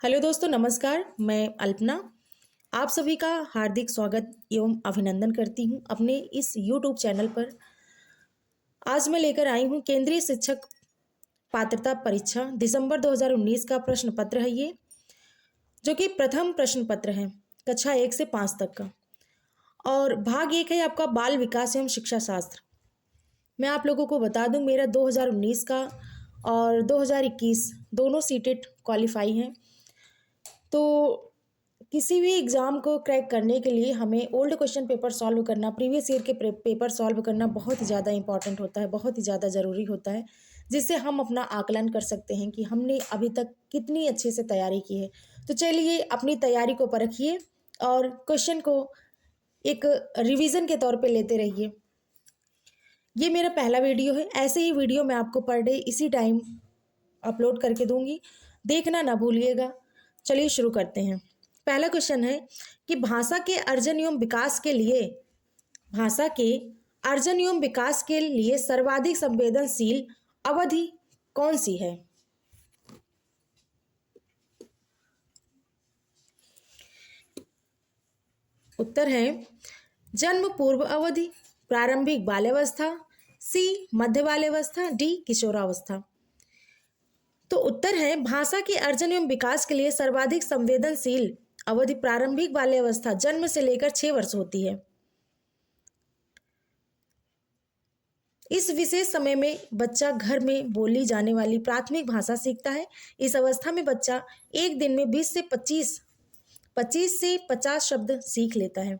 Hello दोस्तों, नमस्कार। मैं अल्पना आप सभी का हार्दिक स्वागत एवं अभिनंदन करती हूं अपने इस यूट्यूब चैनल पर। आज मैं लेकर आई हूं केंद्रीय शिक्षक पात्रता परीक्षा दिसंबर 2019 का प्रश्न पत्र है ये, जो कि प्रथम प्रश्न पत्र है कक्षा 1 से 5 तक का। और भाग 1 है आपका बाल विकास एवं शिक्षा शास्त्र। मैं आप लोगों को बता दूं, मेरा 2019 का और 2021 दोनों सीटेट क्वालिफाई हैं। तो किसी भी एग्ज़ाम को क्रैक करने के लिए हमें ओल्ड क्वेश्चन पेपर सॉल्व करना, प्रीवियस ईयर के पेपर सॉल्व करना बहुत ही ज़्यादा इंपॉर्टेंट होता है, बहुत ही ज़्यादा ज़रूरी होता है, जिससे हम अपना आकलन कर सकते हैं कि हमने अभी तक कितनी अच्छे से तैयारी की है। तो चलिए अपनी तैयारी को परखिए और क्वेश्चन को एक रिवीजन के तौर पे लेते रहिए। ये मेरा पहला वीडियो है। ऐसे ही वीडियो मैं आपको पर डे इसी टाइम अपलोड करके दूंगी, देखना ना भूलिएगा। चलिए शुरू करते हैं। पहला क्वेश्चन है कि भाषा के अर्जन एवं विकास के लिए सर्वाधिक संवेदनशील अवधि कौन सी है? उत्तर है जन्म पूर्व अवधि, प्रारंभिक बाल्यावस्था, सी मध्य बाल्यावस्था, डी किशोरावस्था। तो उत्तर है भाषा के अर्जन एवं विकास के लिए सर्वाधिक संवेदनशील अवधि प्रारंभिक बाल्यावस्था जन्म से लेकर 6 वर्ष होती है। इस विशेष समय में बच्चा घर में बोली जाने वाली प्राथमिक भाषा सीखता है। इस अवस्था में बच्चा एक दिन में 20 से 50 शब्द सीख लेता है।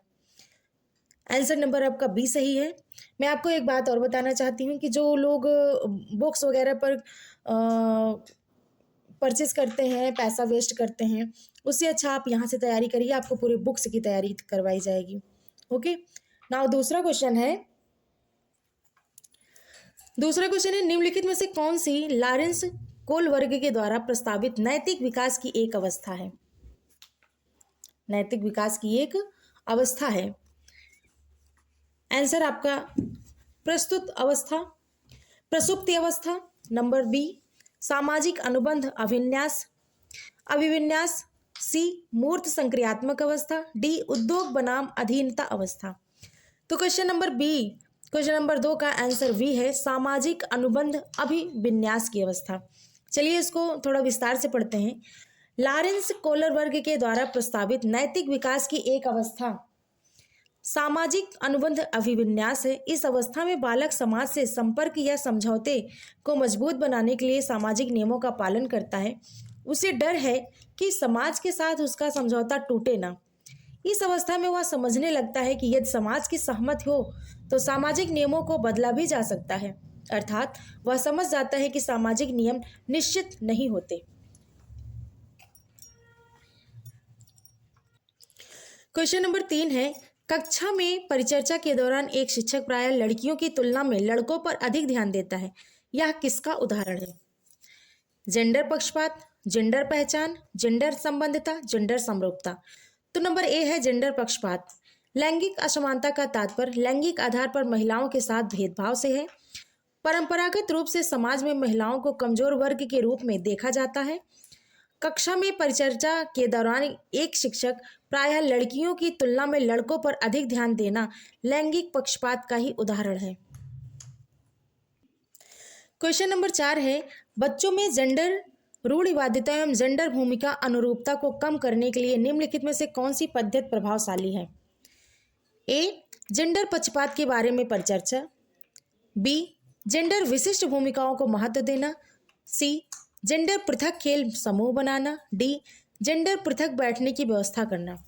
आंसर नंबर आपका बी सही है। मैं आपको एक बात और बताना चाहती हूँ कि जो लोग बुक्स वगैरह पर परचेस करते हैं, पैसा वेस्ट करते हैं, उससे अच्छा आप यहाँ से तैयारी करिए, आपको पूरे बुक्स की तैयारी करवाई जाएगी। ओके, नाउ दूसरा क्वेश्चन है निम्नलिखित में से कौन सी लॉरेंस कोलबर्ग के द्वारा प्रस्तावित नैतिक विकास की एक अवस्था है? नैतिक विकास की एक अवस्था है। आंसर आपका प्रसुप्ति अवस्था, नंबर बी सामाजिक अनुबंध अभिविन्यास, सी मूर्त संक्रियात्मक अवस्था, डी उद्योग बनाम अधीनता अवस्था। तो क्वेश्चन नंबर 2 का आंसर वी है सामाजिक अनुबंध अभिविन्यास की अवस्था। चलिए इसको थोड़ा विस्तार से पढ़ते हैं। लॉरेंस कोलबर्ग के द्वारा प्रस्तावित नैतिक विकास की एक अवस्था सामाजिक अनुबंध अभिविन्यास है। इस अवस्था में बालक समाज से संपर्क या समझौते को मजबूत बनाने के लिए सामाजिक नियमों का पालन करता है। उसे डर है कि समाज के साथ उसका समझौता टूटे ना। इस अवस्था में वह समझने लगता है कि यदि समाज की सहमति हो तो सामाजिक नियमों को बदला भी जा सकता है। अर्थात वह समझ जाता है कि सामाजिक नियम निश्चित नहीं होते। क्वेश्चन नंबर 3 है कक्षा में परिचर्चा के दौरान एक शिक्षक प्रायः लड़कियों की तुलना में लड़कों पर अधिक ध्यान देता है। यह किसका उदाहरण है? जेंडर पक्षपात, जेंडर पहचान, जेंडर संबंधिता, जेंडर समरूपता। तो नंबर ए है जेंडर पक्षपात। लैंगिक असमानता का तात्पर्य लैंगिक आधार पर महिलाओं के साथ भेदभाव से है। परंपरागत रूप से समाज में महिलाओं को कमजोर वर्ग के रूप में देखा जाता है। कक्षा में परिचर्चा के दौरान एक शिक्षक प्रायः लड़कियों की तुलना में लड़कों पर अधिक ध्यान देना लैंगिक पक्षपात का ही उदाहरण है। क्वेश्चन नंबर 4 है बच्चों में जेंडर रूढ़िवादिता एवं जेंडर भूमिका अनुरूपता को कम करने के लिए निम्नलिखित में से कौन सी पद्धति प्रभावशाली है? ए जेंडर पक्षपात के बारे में परिचर्चा, बी जेंडर विशिष्ट भूमिकाओं को महत्व देना, सी जेंडर पृथक खेल समूह बनाना, डी जेंडर पृथक बैठने की व्यवस्था करना।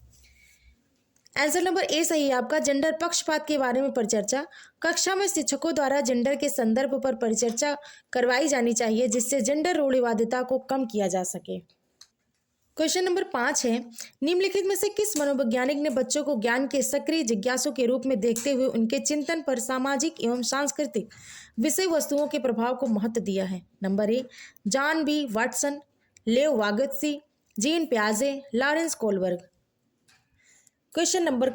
आंसर नंबर ए सही है आपका। जेंडर पक्षपात के बारे में परिचर्चा। कक्षा में शिक्षकों द्वारा जेंडर के संदर्भ पर परिचर्चा करवाई जानी चाहिए, जिससे जेंडर रूढ़िवादिता को कम किया जा सके। क्वेश्चन नंबर 5 है निम्नलिखित में से किस मनोवैज्ञानिक ने बच्चों को ज्ञान के सक्रिय जिज्ञासु के रूप में देखते हुए उनके चिंतन पर सामाजिक एवं सांस्कृतिक विषय वस्तुओं के प्रभाव को महत्व दिया है? Number A John B Watson, Lev Vygotsky, Jean पियाजे, लॉरेंस कोलबर्ग। क्वेश्चन नंबर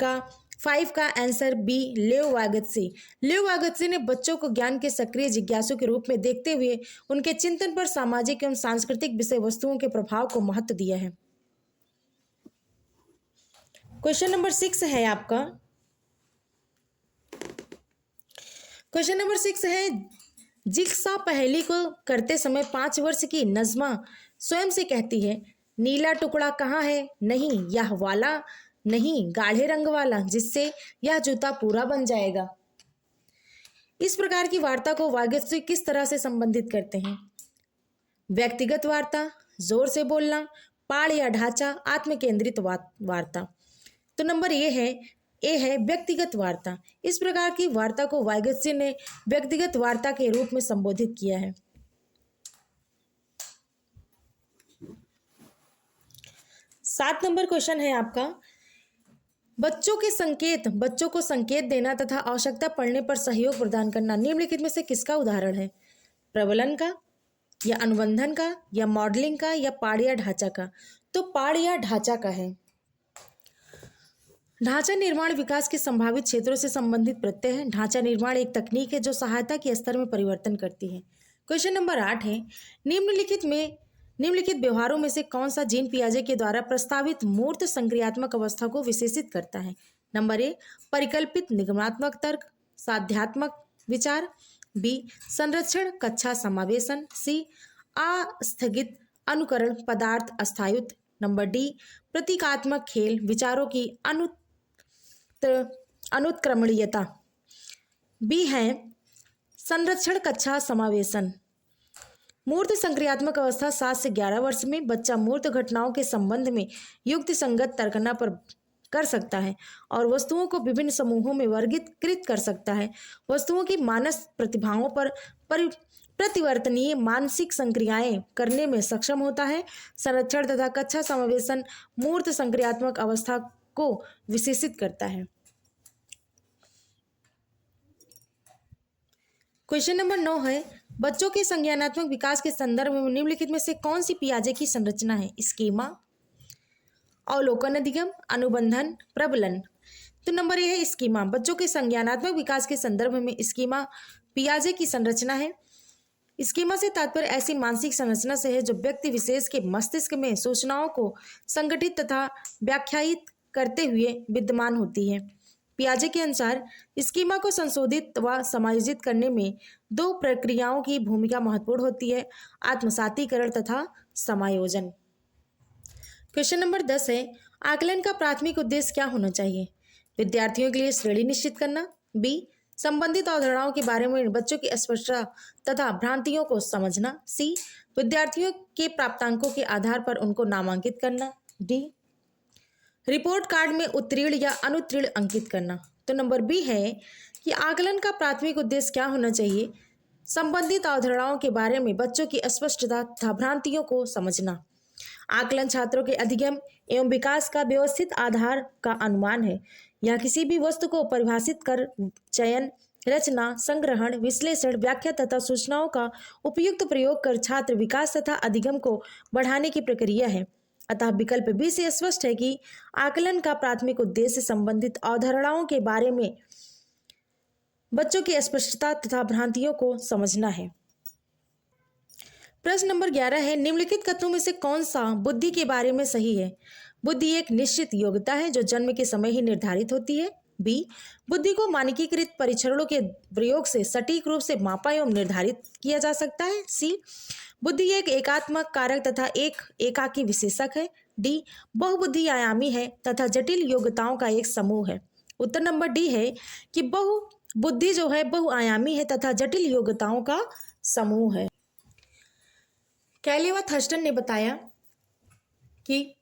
5 का आंसर बी लेव वागत्सी ने बच्चों को ज्ञान के सक्रिय जिज्ञासु के रूप में देखते हुए उनके चिंतन पर सामाजिक एवं सांस्कृतिक विषय वस्तुओं के प्रभाव को महत्व दिया है। क्वेश्चन नंबर 6 है आपका। क्वेश्चन नंबर 6 है, जिग्सा पहेली को करते समय 5 वर्ष की नज़्मा स्वयं से कहती है, नीला टुकड़ा कहाँ है, नहीं यह वाला, नहीं गाढ़े रंग वाला, जिससे यह जूता पूरा बन जाएगा। इस प्रकार की वार्ता को वाग्यश्री किस तरह से संबंधित करते हैं? व्यक्तिगत वार्ता, जोर से बोलना, पाठ या ढांचा, आत्म केंद्रित वार्ता। तो नंबर ए है व्यक्तिगत वार्ता। इस प्रकार की वार्ता को वाग्यश्री ने व्यक्तिगत वार्ता के रूप में संबोधित किया है। 7 नंबर क्वेश्चन है आपका, बच्चों को संकेत देना तथा आवश्यकता पड़ने पर सहयोग प्रदान करना निम्नलिखित में से किसका उदाहरण है? प्रबलन का, या अनुबंधन का, या मॉडलिंग का, या पाठ या ढांचा का? तो पाठ या ढांचा का है। ढांचा निर्माण विकास के संभावित क्षेत्रों से संबंधित प्रत्यय है। ढांचा निर्माण एक तकनीक है जो सहायता के स्तर में परिवर्तन करती है। क्वेश्चन नंबर 8 है, निम्नलिखित व्यवहारों में से कौन सा जीन पियाजे के द्वारा प्रस्तावित मूर्त संक्रियात्मक अवस्था को विशेषित करता है? नंबर ए परिकल्पित निगमनात्मक तर्क, साध्यात्मक विचार, बी संरक्षण कक्षा समावेशन, सी अस्थगित अनुकरण पदार्थ अस्थायित्व, नंबर डी प्रतीकात्मक खेल विचारों की अनुत्क्रमणीयता, बी है संरक्षण कक्षा समावेशन। मूर्त संक्रियात्मक अवस्था 7 से 11 वर्ष में बच्चा मूर्त घटनाओं के संबंध में युक्ति संगत तर्कना पर कर सकता है और वस्तुओं को विभिन्न समूहों में वर्गीकृत कर सकता है। वस्तुओं की मानस प्रतिभाओं पर प्रतिवर्तनीय मानसिक संक्रियाएं करने में सक्षम होता है। संरक्षण तथा कक्षा समावेशन मूर्त संक्रियात्मक अवस्था को विशेषित करता है। क्वेश्चन नंबर 9 है, बच्चों के संज्ञानात्मक विकास के संदर्भ में निम्नलिखित में से कौन सी पियाजे की संरचना है? स्कीमा, अवलोकन अधिगम, अनुबंधन, प्रबलन। तो नंबर ए है स्कीमा। बच्चों के संज्ञानात्मक विकास के संदर्भ में स्कीमा पियाजे की संरचना है। स्कीमा से तात्पर्य ऐसी मानसिक संरचना से है जो व्यक्ति विशेष के मस्तिष्क में सूचनाओं को संगठित तथा व्याख्यायित करते हुए विद्यमान होती है। पियाजे के अनुसार स्कीमा को संशोधित व समायोजित करने में 2 प्रक्रियाओं की भूमिका महत्वपूर्ण होती है, आत्मसातीकरण तथा समायोजन। क्वेश्चन नंबर 10 है, आकलन का प्राथमिक उद्देश्य क्या होना चाहिए? विद्यार्थियों के लिए श्रेणी निश्चित करना, बी संबंधित अवधारणाओं के बारे में बच्चों की अस्पष्टता तथा भ्रांतियों को समझना, सी विद्यार्थियों के प्राप्तांकों के आधार पर उनको नामांकित करना, डी रिपोर्ट कार्ड में उत्तीर्ण या अनुत्तीर्ण अंकित करना। तो नंबर बी है कि आकलन का प्राथमिक उद्देश्य क्या होना चाहिए? संबंधित अवधारणाओं के बारे में बच्चों की अस्पष्टता तथा भ्रांतियों को समझना। आकलन छात्रों के अधिगम एवं विकास का व्यवस्थित आधार का अनुमान है। यह किसी भी वस्तु को परिभाषित कर चयन, रचना, संग्रहण, विश्लेषण, व्याख्या तथा सूचनाओं का उपयुक्त प्रयोग कर छात्र विकास तथा अधिगम को बढ़ाने की प्रक्रिया है। अतः विकल्प बी से स्पष्ट है कि आकलन का प्राथमिक उद्देश्य संबंधित अवधारणाओं के बारे में बच्चों की अस्पष्टता तथा भ्रांतियों को समझना है। प्रश्न नंबर 11 है, निम्नलिखित कथनों में से कौन सा बुद्धि के बारे में सही है? बुद्धि एक निश्चित योग्यता है जो जन्म के समय ही निर्धारित होती है। बी बुद्धि को मानकीकृत परीक्षणों के प्रयोग से सटीक रूप से मापा एवं निर्धारित किया जा सकता है। सी बुद्धि एक एकात्मक कारक तथा एक एकाकी विशेषक है। डी बहुबुद्धि आयामी है तथा जटिल योग्यताओं का एक समूह है। उत्तर नंबर डी है कि बुद्धि जो है बहुआयामी है तथा जटिल योग्यताओं का समूह है। कैले व थर्स्टन ने बताया कि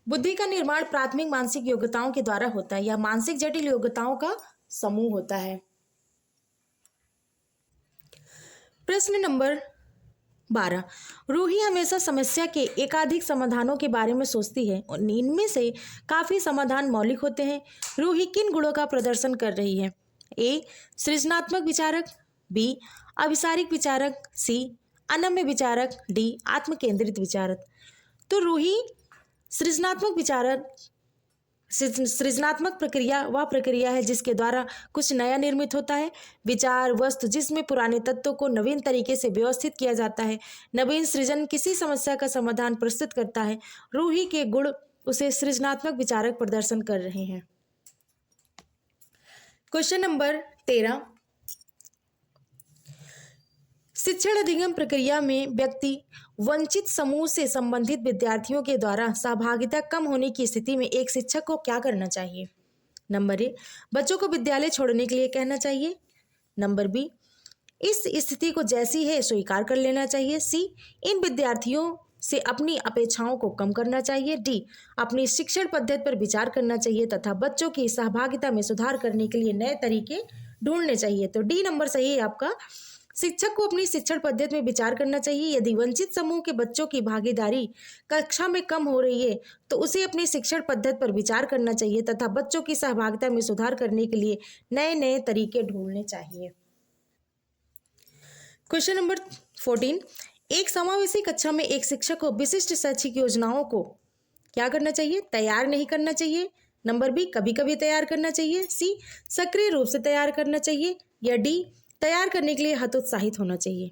बुद्धि का निर्माण प्राथमिक मानसिक योग्यताओं के द्वारा होता है या मानसिक जटिल योग्यताओं का समूह होता है। प्रश्न नंबर 12, रूही हमेशा समस्या के एकाधिक समाधानों के बारे में सोचती है। इनमें से काफी समाधान मौलिक होते हैं। रूही किन गुणों का प्रदर्शन कर रही है? ए सृजनात्मक विचारक, बी अभिसारिक विचारक, सी अनम्य विचारक, डी आत्म केंद्रित विचारक। तो रूही सृजनात्मक विचारक सृजनात्मक प्रक्रिया वह प्रक्रिया है जिसके द्वारा कुछ नया निर्मित होता है। विचार वस्तु जिसमें पुराने तत्वों को नवीन तरीके से व्यवस्थित किया जाता है। नवीन सृजन किसी समस्या का समाधान प्रस्तुत करता है। रूही के गुण उसे सृजनात्मक विचारक प्रदर्शन कर रहे हैं। क्वेश्चन नंबर 13, शिक्षण अधिगम प्रक्रिया में व्यक्ति वंचित समूह से संबंधित विद्यार्थियों के द्वारा सहभागिता कम होने की स्थिति में एक शिक्षक को क्या करना चाहिए? नंबर ए, बच्चों को विद्यालय छोड़ने के लिए कहना चाहिए। नंबर बी, इस स्थिति को जैसी है स्वीकार कर लेना चाहिए। सी, इन विद्यार्थियों से अपनी अपेक्षाओं को कम करना चाहिए। डी, अपनी शिक्षण पद्धति पर विचार करना चाहिए तथा बच्चों की सहभागिता में सुधार करने के लिए नए तरीके ढूंढने चाहिए। तो डी नंबर सही है आपका। शिक्षक को अपनी शिक्षण पद्धति में विचार करना चाहिए। यदि वंचित समूह के बच्चों की भागीदारी कक्षा में कम हो रही है तो उसे अपनी शिक्षण पद्धति पर विचार करना चाहिए तथा बच्चों की सहभागिता में सुधार करने के लिए नए नए तरीके ढूंढने चाहिए। क्वेश्चन नंबर 14, एक समावेशी कक्षा में एक शिक्षक को विशिष्ट शैक्षिक योजनाओं को क्या करना चाहिए? तैयार नहीं करना चाहिए। नंबर बी, कभी कभी तैयार करना चाहिए। सी, सक्रिय रूप से तैयार करना चाहिए। या डी, तैयार करने के लिए हतोत्साहित होना चाहिए।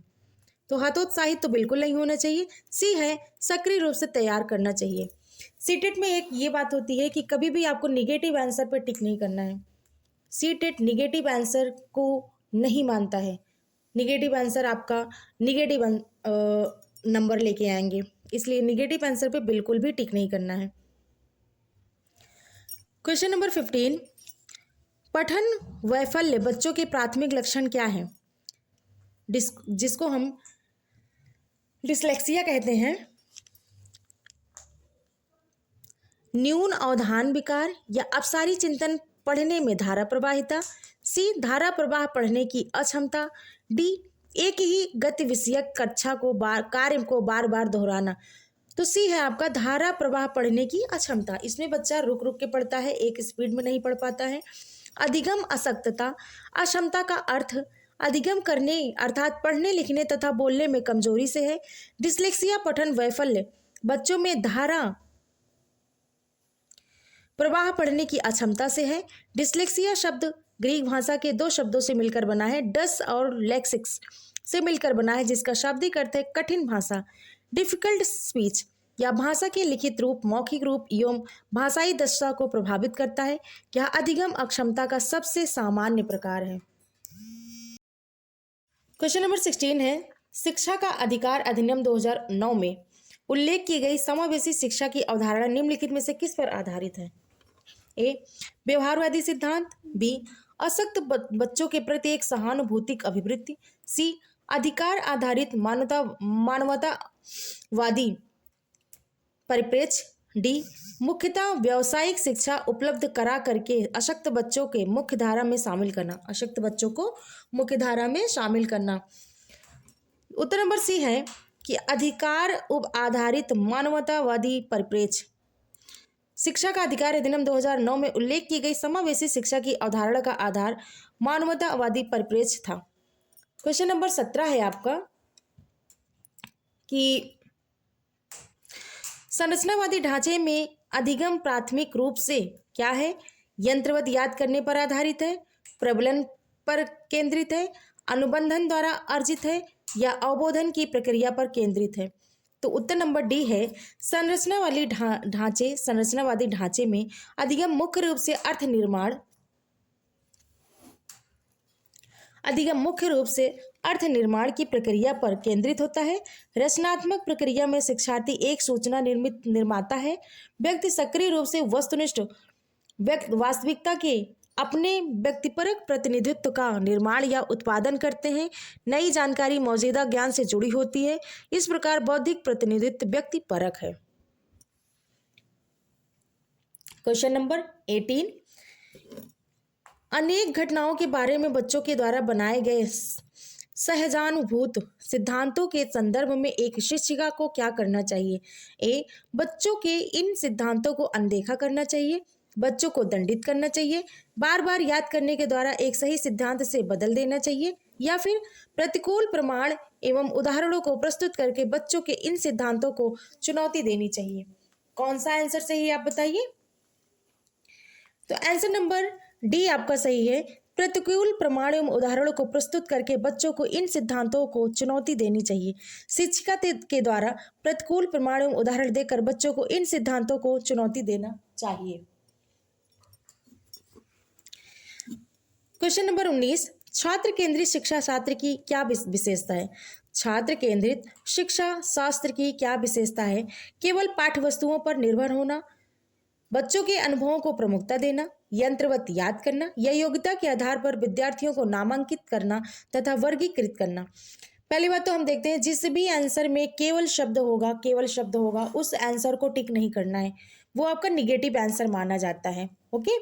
तो हतोत्साहित तो बिल्कुल नहीं होना चाहिए। सी है, सक्रिय रूप से तैयार करना चाहिए। सीटेट में एक ये बात होती है कि कभी भी आपको निगेटिव आंसर पर टिक नहीं करना है। सीटेट निगेटिव आंसर को नहीं मानता है। निगेटिव आंसर आपका निगेटिव नंबर लेके आएंगे, इसलिए निगेटिव आंसर पे बिल्कुल भी टिक नहीं करना है। क्वेश्चन नंबर 15, पठन वैफल्य बच्चों के प्राथमिक लक्षण क्या है? जिसको हम डिसलेक्सिया कहते हैं। न्यून अवधान विकार या अपसारी चिंतन, पढ़ने में धारा प्रवाहिता। सी, धारा प्रवाह पढ़ने की अक्षमता। डी, एक ही गति विषयक कक्षा को कार्य को बार बार दोहराना। तो सी है आपका, धारा प्रवाह पढ़ने की अक्षमता। इसमें बच्चा रुक रुक के पढ़ता है, एक स्पीड में नहीं पढ़ पाता है। अधिगम अशक्तता, अक्षमता का अर्थ अधिगम करने अर्थात पढ़ने लिखने तथा बोलने में कमजोरी से है। डिसलेक्सिया पठन वैफल्य बच्चों में धारा प्रवाह पढ़ने की अक्षमता से है। डिसलेक्सिया शब्द ग्रीक भाषा के दो शब्दों से मिलकर बना है, डस और लेक्सिक्स से मिलकर बना है, जिसका शाब्दिक अर्थ है कठिन भाषा, डिफिकल्ट स्पीच, या भाषा के लिखित रूप, मौखिक रूप एवं भाषाई दक्षता को प्रभावित करता है। यह अधिगम अक्षमता का सबसे सामान्य प्रकार है। क्वेश्चन नंबर 16 है, शिक्षा का अधिकार अधिनियम 2009 में उल्लेख की गई समावेशी शिक्षा की अवधारणा निम्नलिखित में से किस पर आधारित है? ए, व्यवहारवादी सिद्धांत। बी, अशक्त बच्चों के प्रति एक सहानुभूतिक अभिवृत्ति। सी, अधिकार आधारित मानवतावादी परिप्रेक्ष्य। डी, मुख्यतः व्यावसायिक शिक्षा उपलब्ध करा करके अशक्त बच्चों के मुख्य धारा में शामिल करना। अशक्त बच्चों को मुख्य धारा में शामिल करना। उत्तर नंबर सी है कि अधिकार आधारित मानवतावादी परिप्रेक्ष्य। शिक्षा का अधिकार अधिनियम 2009 में उल्लेख की गई समावेशी शिक्षा की अवधारणा का आधार मानवतावादी परिप्रेक्ष्य था। क्वेश्चन नंबर 17 है आपका कि संरचनावादी ढांचे में अधिगम प्राथमिक रूप से क्या है? यंत्रवत याद करने पर आधारित है, प्रबलन पर केंद्रित है, अनुबंधन द्वारा अर्जित है, या अवबोधन की प्रक्रिया पर केंद्रित है। तो उत्तर नंबर डी है, संरचनावादी ढांचे में अधिगम मुख्य रूप से अर्थ निर्माण की प्रक्रिया पर केंद्रित होता है। रचनात्मक प्रक्रिया में शिक्षार्थी एक सूचना निर्माता है। व्यक्ति सक्रिय रूप से वस्तुनिष्ठ वास्तविकता के अपने व्यक्तिपरक प्रतिनिधित्व का निर्माण या उत्पादन करते हैं। नई जानकारी मौजूदा ज्ञान से जुड़ी होती है। इस प्रकार बौद्धिक प्रतिनिधित्व व्यक्तिपरक है। क्वेश्चन नंबर 18, अनेक घटनाओं के बारे में बच्चों के द्वारा बनाए गए सहजानुभूत सिद्धांतों के संदर्भ में एक शिक्षिका को क्या करना चाहिए? ए, बच्चों के इन सिद्धांतों को अनदेखा करना चाहिए, बच्चों को दंडित करना चाहिए, बार बार याद करने के द्वारा एक सही सिद्धांत से बदल देना चाहिए, या फिर प्रतिकूल प्रमाण एवं उदाहरणों को प्रस्तुत करके बच्चों के इन सिद्धांतों को चुनौती देनी चाहिए। कौन सा आंसर सही है आप बताइए? तो आंसर नंबर डी आपका सही है। प्रतिकूल प्रमाण एवं उदाहरणों को प्रस्तुत करके बच्चों को इन सिद्धांतों को चुनौती देनी चाहिए। शिक्षिका के द्वारा प्रतिकूल प्रमाण एवं उदाहरण देकर बच्चों को इन सिद्धांतों को चुनौती देना चाहिए। क्वेश्चन नंबर 19, छात्र केंद्रित शिक्षा शास्त्र की क्या विशेषता है? छात्र केंद्रित शिक्षा शास्त्र की क्या विशेषता है? केवल पाठ्य वस्तुओं पर निर्भर होना, बच्चों के अनुभवों को प्रमुखता देना, यंत्रवत याद करना या योग्यता के आधार पर विद्यार्थियों को नामांकित करना तथा वर्गीकृत करना। पहली बात तो हम देखते हैं जिस भी आंसर में केवल शब्द होगा उस आंसर को टिक नहीं करना है, वो आपका निगेटिव आंसर माना जाता है। ओके,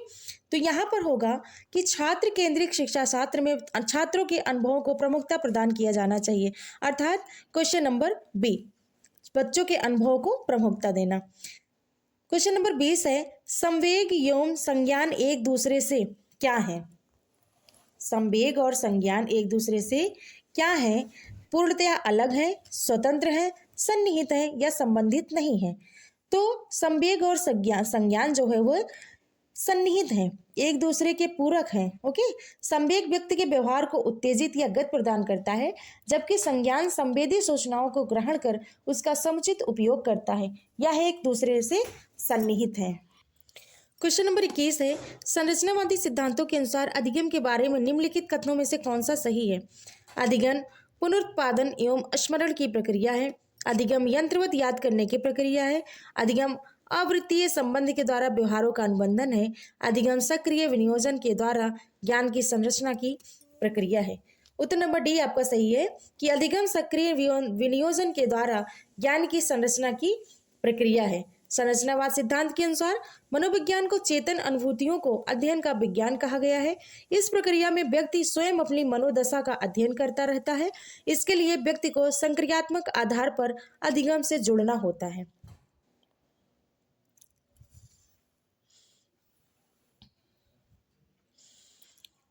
तो यहाँ पर होगा कि छात्र केंद्रित शिक्षा शास्त्र में छात्रों के अनुभवों को प्रमुखता प्रदान किया जाना चाहिए, अर्थात क्वेश्चन नंबर बी, बच्चों के अनुभवों को प्रमुखता देना। क्वेश्चन नंबर 20 है, संवेग एवं संज्ञान एक दूसरे से क्या है? संवेग और संज्ञान एक दूसरे से क्या है? पूर्णतया अलग है, स्वतंत्र है, सन्निहित है या संबंधित नहीं है? तो संवेग और संज्ञान जो है वो सन्निहित हैं, एक दूसरे के पूरक हैं। ओके, संवेग व्यक्ति के व्यवहार को उत्तेजित या गति प्रदान करता है, जबकि संज्ञान संवेदी सूचनाओं को ग्रहण कर उसका समुचित उपयोग करता है। यह एक दूसरे से सन्निहित है। क्वेश्चन नंबर 21 है, संरचनावादी सिद्धांतों के अनुसार अधिगम के बारे में निम्नलिखित कथनों में से कौन सा सही है? अधिगम पुनरुत्पादन एवं स्मरण की प्रक्रिया है, अधिगम यंत्रवत याद करने की प्रक्रिया है, अधिगम अवृत्तीय संबंध के द्वारा व्यवहारों का अनुबंधन है, अधिगम सक्रिय विनियोजन के द्वारा ज्ञान की संरचना की प्रक्रिया है। उत्तर नंबर डी आपका सही है कि अधिगम सक्रिय विनियोजन के द्वारा ज्ञान की संरचना की प्रक्रिया है। संरचनावाद सिद्धांत के अनुसार मनोविज्ञान को चेतन अनुभूतियों को अध्ययन का विज्ञान कहा गया है। इस प्रक्रिया में व्यक्ति स्वयं अपनी मनोदशा का अध्ययन करता रहता है। इसके लिए व्यक्ति को संक्रियात्मक आधार पर अधिगम से जुड़ना होता है।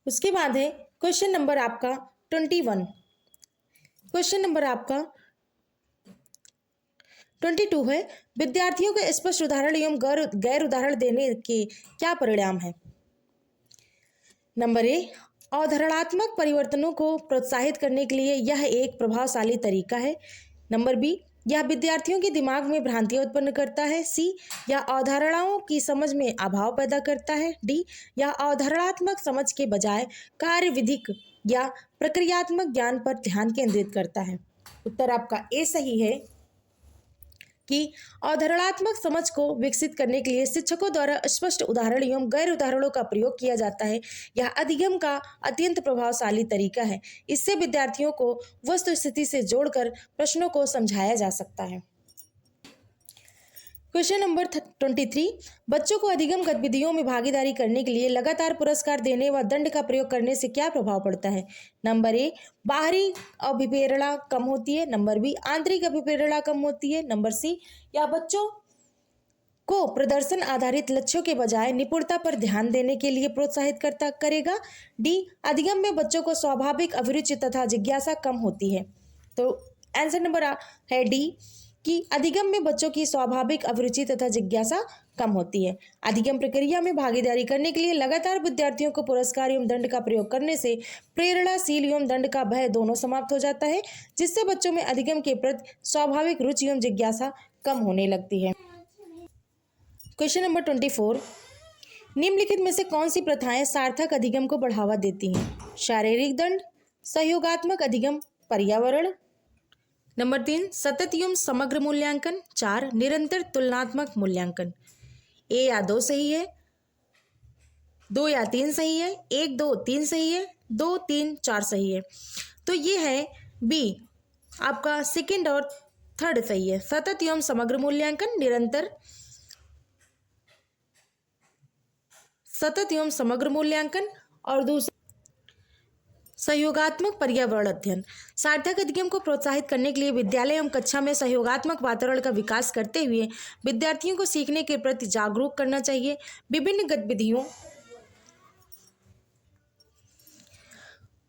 उसके बाद है क्वेश्चन नंबर आपका 21। क्वेश्चन नंबर आपका 22 है, विद्यार्थियों को स्पष्ट उदाहरण एवं गैर उदाहरण देने के क्या परिणाम है? नंबर ए, अवधारणात्मक परिवर्तनों को प्रोत्साहित करने के लिए यह एक प्रभावशाली तरीका है। नंबर बी, यह विद्यार्थियों के दिमाग में भ्रांतियां उत्पन्न करता है। सी, यह अवधारणाओं की समझ में अभाव पैदा करता है। डी, यह अवधारणात्मक समझ के बजाय कार्यविधिक या प्रक्रियात्मक ज्ञान पर ध्यान केंद्रित करता है। उत्तर आपका ए सही है कि अवधारणात्मक समझ को विकसित करने के लिए शिक्षकों द्वारा स्पष्ट उदाहरण एवं गैर उदाहरणों का प्रयोग किया जाता है। यह अधिगम का अत्यंत प्रभावशाली तरीका है। इससे विद्यार्थियों को वस्तुस्थिति से जोड़कर प्रश्नों को समझाया जा सकता है। क्वेश्चन नंबर 23, बच्चों को अधिगम गतिविधियों में भागीदारी करने के लिए लगातार पुरस्कार देने व दंड का प्रयोग करने से क्या प्रभाव पड़ता है? नंबर ए, बाहरी अभिप्रेरणा कम होती है। नंबर बी, आंतरिक अभिप्रेरणा कम होती है। नंबर सी, या बच्चों को प्रदर्शन आधारित लक्ष्यों के बजाय निपुणता पर ध्यान देने के लिए प्रोत्साहित करेगा। डी, अधिगम में बच्चों को स्वाभाविक अभिरुचि तथा जिज्ञासा कम होती है। तो आंसर नंबर है डी कि अधिगम में बच्चों की स्वाभाविक अभिरुचि तथा जिज्ञासा कम होती है। अधिगम प्रक्रिया में भागीदारी करने के लिए लगातार विद्यार्थियों को पुरस्कार एवं दंड का प्रयोग करने से प्रेरणाशील एवं दंड का भय दोनों समाप्त हो जाता है, जिससे बच्चों में अधिगम के प्रति स्वाभाविक रुचि एवं जिज्ञासा कम होने लगती है। क्वेश्चन नंबर 24, निम्नलिखित में से कौन सी प्रथाएं सार्थक अधिगम को बढ़ावा देती हैं? शारीरिक दंड, सहयोगात्मक अधिगम, पर्यावरण। नंबर 3, सतत एवं समग्र मूल्यांकन। 4, निरंतर तुलनात्मक मूल्यांकन। ए या 2 सही है, 2 या 3 सही है, 1 2 3 सही है, 2 3 4 सही है। तो ये है बी आपका सेकंड और थर्ड सही है। सतत एवं समग्र मूल्यांकन, निरंतर सतत एवं समग्र मूल्यांकन और दूसरा सहयोगात्मक पर्यावरण अध्ययन। सार्थक अधिगम को प्रोत्साहित करने के लिए विद्यालय एवं कक्षा में सहयोगात्मक वातावरण का विकास करते हुए विद्यार्थियों को सीखने के प्रति जागरूक करना चाहिए। विभिन्न गतिविधियों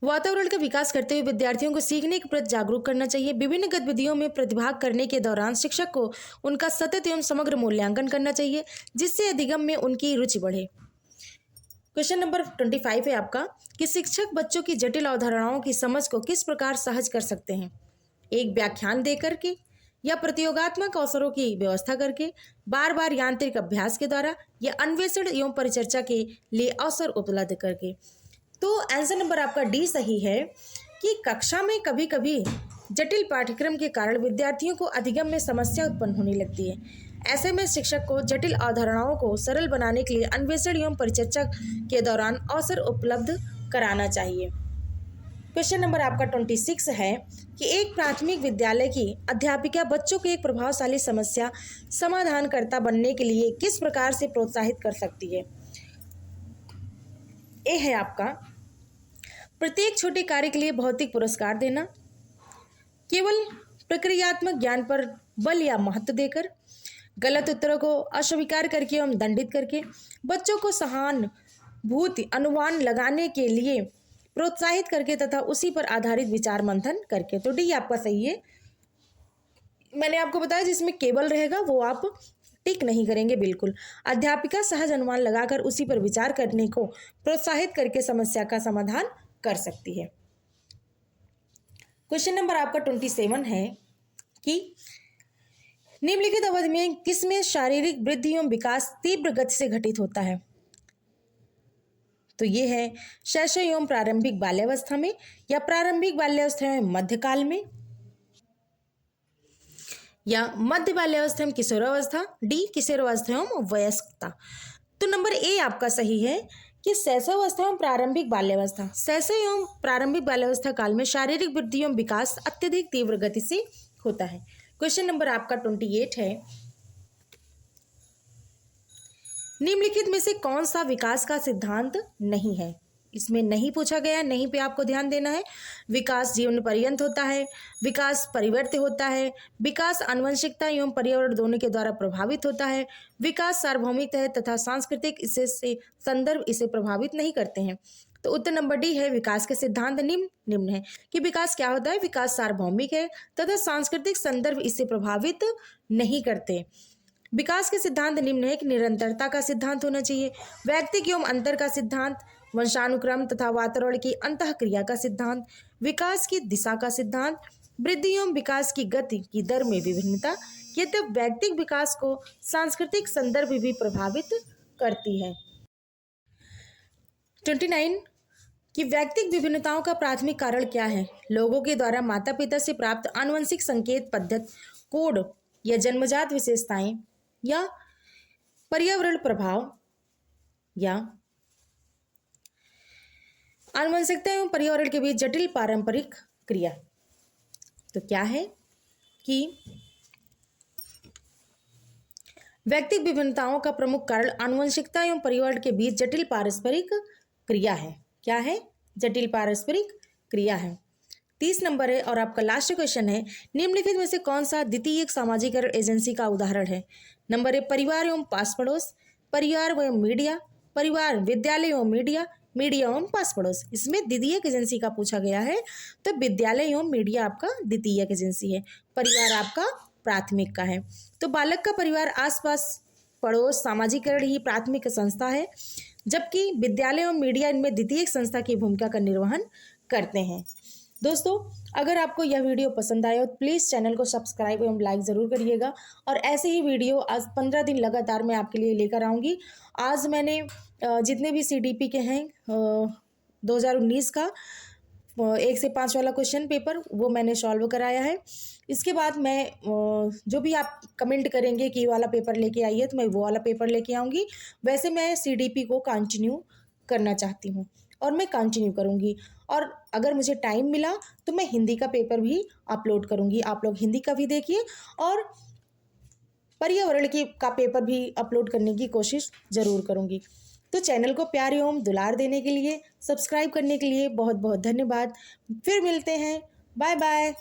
वातावरण का विकास करते हुए विद्यार्थियों को सीखने के प्रति जागरूक करना चाहिए। विभिन्न गतिविधियों में प्रतिभाग करने के दौरान शिक्षक को उनका सतत एवं समग्र मूल्यांकन करना चाहिए, जिससे अधिगम में उनकी रुचि बढ़े। क्वेश्चन नंबर 25 है आपका कि शिक्षक बच्चों की जटिल अवधारणाओं की समझ को किस प्रकार सहज कर सकते हैं। एक व्याख्यान दे करके या प्रतियोगात्मक अवसरों की व्यवस्था करके, बार बार यांत्रिक अभ्यास के द्वारा या अन्वेषण एवं परिचर्चा के लिए अवसर उपलब्ध करके। तो आंसर नंबर आपका डी सही है कि कक्षा में कभी कभी जटिल पाठ्यक्रम के कारण विद्यार्थियों को अधिगम में समस्या उत्पन्न होने लगती है। ऐसे में शिक्षक को जटिल अवधारणाओं को सरल बनाने के लिए अन्वेषण एवं परिचर्चा के दौरान अवसर उपलब्ध कराना चाहिए। क्वेश्चन नंबर आपका 26 है कि एक प्राथमिक विद्यालय की अध्यापिका बच्चों को एक प्रभावशाली समस्या समाधानकर्ता बनने के लिए किस प्रकार से प्रोत्साहित कर सकती है। ए है आपका प्रत्येक छोटे कार्य के लिए भौतिक पुरस्कार देना, केवल प्रक्रियात्मक ज्ञान पर बल या महत्व देकर, गलत उत्तरों को अस्वीकार करके एवं दंडित करके, बच्चों को सहानुभूति अनुमान लगाने के लिए प्रोत्साहित करके तथा उसी पर आधारित विचार मंथन करके। तो डी आपका सही है। मैंने आपको बताया जिसमें केवल रहेगा वो आप टिक नहीं करेंगे बिल्कुल। अध्यापिका सहज अनुमान लगाकर उसी पर विचार करने को प्रोत्साहित करके समस्या का समाधान कर सकती है। क्वेश्चन नंबर आपका 27 है कि निम्नलिखित अवधि में किसमें शारीरिक वृद्धि एवं विकास तीव्र गति से घटित होता है। तो ये है शैशव एवं प्रारंभिक बाल्यावस्था में, या प्रारंभिक बाल्यावस्था में मध्यकाल में, या मध्य बाल्यावस्था में किशोरावस्था, डी किशोरावस्था एवं वयस्कता। तो नंबर ए आपका सही है कि शैशवावस्था एवं प्रारंभिक बाल्यावस्था, शैशव एवं प्रारंभिक बाल्यावस्था काल में शारीरिक वृद्धि एवं विकास अत्यधिक तीव्र गति से होता है। क्वेश्चन नंबर आपका 28 है निम्नलिखित में से कौन सा विकास का सिद्धांत नहीं है। इसमें नहीं पूछा गया, नहीं पे आपको ध्यान देना है। विकास जीवन पर्यंत होता है, विकास परिवर्त्य होता है, विकास आनुवंशिकता एवं पर्यावरण दोनों के द्वारा प्रभावित होता है, विकास सार्वभौमिक है तथा सांस्कृतिक इससे संदर्भ इसे प्रभावित नहीं करते हैं। तो उत्तर नंबर डी है विकास के सिद्धांत निम्न है कि विकास क्या होता है, विकास सार्वभौमिक है तथा सांस्कृतिक संदर्भ इससे प्रभावित नहीं करते। विकास के सिद्धांत निम्न है कि निरंतरता का सिद्धांत होना चाहिए, व्यक्तिक एवं अंतर का सिद्धांत, वंशानुक्रम तथा वातावरण की अंतःक्रिया का सिद्धांत, विकास की दिशा का सिद्धांत, वृद्धि एवं विकास की गति की दर में विभिन्नता, यद्यपि व्यक्तिक विकास को सांस्कृतिक संदर्भ भी प्रभावित करती है। 29 कि व्यक्तिक विभिन्नताओं का प्राथमिक कारण क्या है। लोगों के द्वारा माता पिता से प्राप्त आनुवंशिक संकेत पद्धति, कोड या जन्मजात विशेषताएं, या पर्यावरण प्रभाव, या आनुवंशिकता एवं पर्यावरण के बीच जटिल पारंपरिक क्रिया। तो क्या है कि व्यक्तिक विभिन्नताओं का प्रमुख कारण आनुवंशिकता एवं पर्यावरण के बीच जटिल पारस्परिक क्रिया है। क्या है? जटिल पारस्परिक क्रिया है। 30 नंबर है और आपका लास्ट क्वेश्चन है निम्नलिखित में से कौन सा द्वितीयक सामाजिकरण एजेंसी का उदाहरण है। नंबर है परिवार एवं पास पड़ोस, परिवार एवं मीडिया, परिवार विद्यालय एवं मीडिया, मीडिया एवं पास पड़ोस। इसमें द्वितीयक एजेंसी का पूछा गया है, तो विद्यालय एवं मीडिया आपका द्वितीयक एजेंसी है, परिवार आपका प्राथमिक का है। तो बालक का परिवार, आसपास, पड़ोस, सामाजिकरण ही प्राथमिक संस्था है, जबकि विद्यालय एवं मीडिया इनमें द्वितीयक संस्था की भूमिका का निर्वहन करते हैं। दोस्तों, अगर आपको यह वीडियो पसंद आया तो प्लीज़ चैनल को सब्सक्राइब एवं लाइक ज़रूर करिएगा, और ऐसे ही वीडियो आज 15 दिन लगातार मैं आपके लिए लेकर आऊँगी। आज मैंने जितने भी CDP के हैं 2019 का 1 से 5 वाला क्वेश्चन पेपर वो मैंने सॉल्व कराया है। इसके बाद मैं जो भी आप कमेंट करेंगे कि ये वाला पेपर लेके आइए, तो मैं वो वाला पेपर लेके आऊँगी। वैसे मैं CDP को कंटिन्यू करना चाहती हूँ और मैं कंटिन्यू करूँगी, और अगर मुझे टाइम मिला तो मैं हिंदी का पेपर भी अपलोड करूँगी। आप लोग हिंदी का भी देखिए और पर्यावरण की का पेपर भी अपलोड करने की कोशिश ज़रूर करूँगी। तो चैनल को प्यार एवं दुलार देने के लिए, सब्सक्राइब करने के लिए बहुत बहुत धन्यवाद। फिर मिलते हैं, बाय बाय।